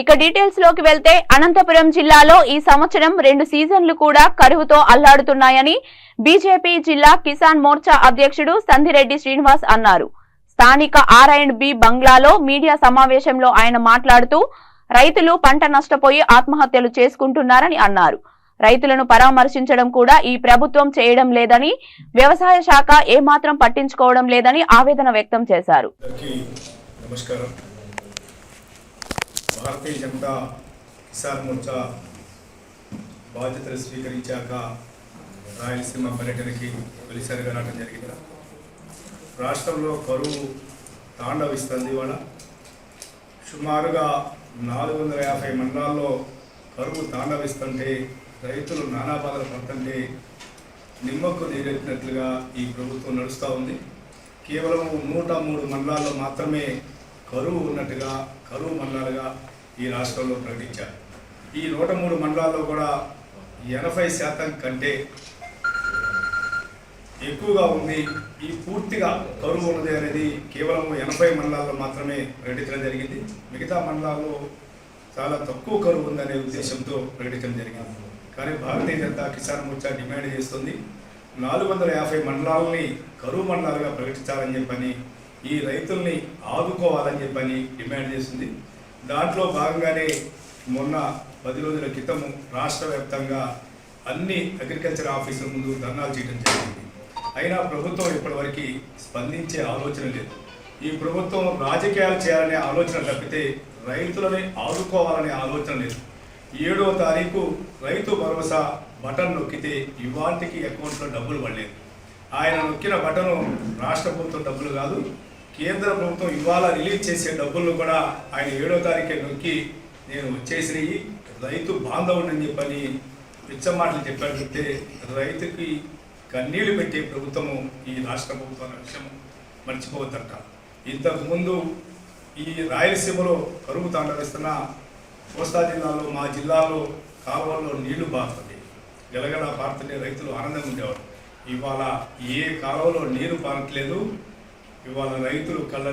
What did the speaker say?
ఇక డీటెయిల్స్ లోకి వెళ్తే అనంతపురం జిల్లాలో ఈ సంవత్సరం 2 సీజన్లు కూడా కరువుతో అల్లాడుతున్నాయని బీజేపీ జిల్లా కిసాన్ మోర్చా అధ్యక్షుడు సంధిరెడ్డి శ్రీనివాస్ అన్నారు. స్థానిక R&B బంగ్లాలో మీడియా సమావేశంలో ఆయన మాట్లాడుతూ రైతులు పంట నష్టపోయి ఆత్మహత్యలు చేసుకుంటున్నారని అన్నారు. రైతులను పరామర్శించడం కూడా ఈ ప్రభుత్వం చేయడం లేదని, వ్యవసాయ శాఖ ఏమాత్రం పట్టించుకోవడం లేదని ఆవేదన వ్యక్తం చేశారు. భారతీయ జనతా కిసాన్ మోర్చా బాధ్యతలు స్వీకరించాక రాయలసీమ పర్యటనకి తొలిసారిగా రావడం జరిగింది. రాష్ట్రంలో కరువు తాండవిస్తుంది. ఇవాళ సుమారుగా 450 మండలాల్లో కరువు తాండవిస్తుంటే రైతులు నానా బాధలు పడుతుంటే నిమ్మకు నీరెత్తినట్లుగా ఈ ప్రభుత్వం నడుస్తూ ఉంది. కేవలం 103 మండలాల్లో మాత్రమే కరువు ఉన్నట్టుగా కరువు మండలాలుగా ఈ రాష్ట్రంలో ప్రకటించారు. ఈ 103 మండలాల్లో కూడా 80% కంటే ఎక్కువగా ఉంది. ఈ పూర్తిగా కరువు ఉన్నది అనేది కేవలం 80 మండలాల్లో మాత్రమే ప్రకటించడం జరిగింది. మిగతా మండలాల్లో చాలా తక్కువ కరువు ఉందనే ఉద్దేశంతో ప్రకటించడం జరిగింది. కానీ భారతీయ జనతా కిసాన్ మోర్చా డిమాండ్ చేస్తుంది 450 మండలాలని కరువు మండలాలుగా ప్రకటించాలని చెప్పని, ఈ రైతుల్ని ఆదుకోవాలని చెప్పని డిమాండ్ చేస్తుంది. దాంట్లో భాగంగానే మొన్న 10 రోజుల క్రితము రాష్ట్ర వ్యాప్తంగా అన్ని అగ్రికల్చర్ ఆఫీసుల ముందు ధర్నాలు చేయడం జరిగింది. అయినా ప్రభుత్వం ఇప్పటివరకు స్పందించే ఆలోచన లేదు. ఈ ప్రభుత్వం రాజకీయాలు చేయాలనే ఆలోచన తప్పితే రైతులని ఆదుకోవాలనే ఆలోచన లేదు. 7వ తారీఖు రైతు భరోసా బటన్ నొక్కితే ఇవాటికి అకౌంట్లో డబ్బులు పడలేదు. ఆయన నొక్కిన బటను రాష్ట్ర ప్రభుత్వం డబ్బులు కాదు, కేంద్ర ప్రభుత్వం ఇవాళ రిలీజ్ చేసే డబ్బులను కూడా ఆయన 7వ తారీఖే నొక్కి నేను వచ్చేసినవి రైతు బాంధవుడని చెప్పని పిచ్చమాటలు చెప్పాడు. చెప్తే రైతుకి కన్నీళ్లు పెట్టే ప్రభుత్వము ఈ రాష్ట్ర ప్రభుత్వం విషయం మర్చిపోవద్దట. ఇంతకుముందు ఈ రాయలసీమలో కరువు తాండవిస్తున్న కోస్తా జిల్లాలో, మా జిల్లాలో కాలువల్లో నీళ్లు పారుతుంది, గలగల పారుతుంటే రైతులు ఆనందంగా ఉండేవారు. ఇవాళ ఏ కాలువలో నీరు పారట్లేదు. ఇవాళ రైతులు కళ్ళ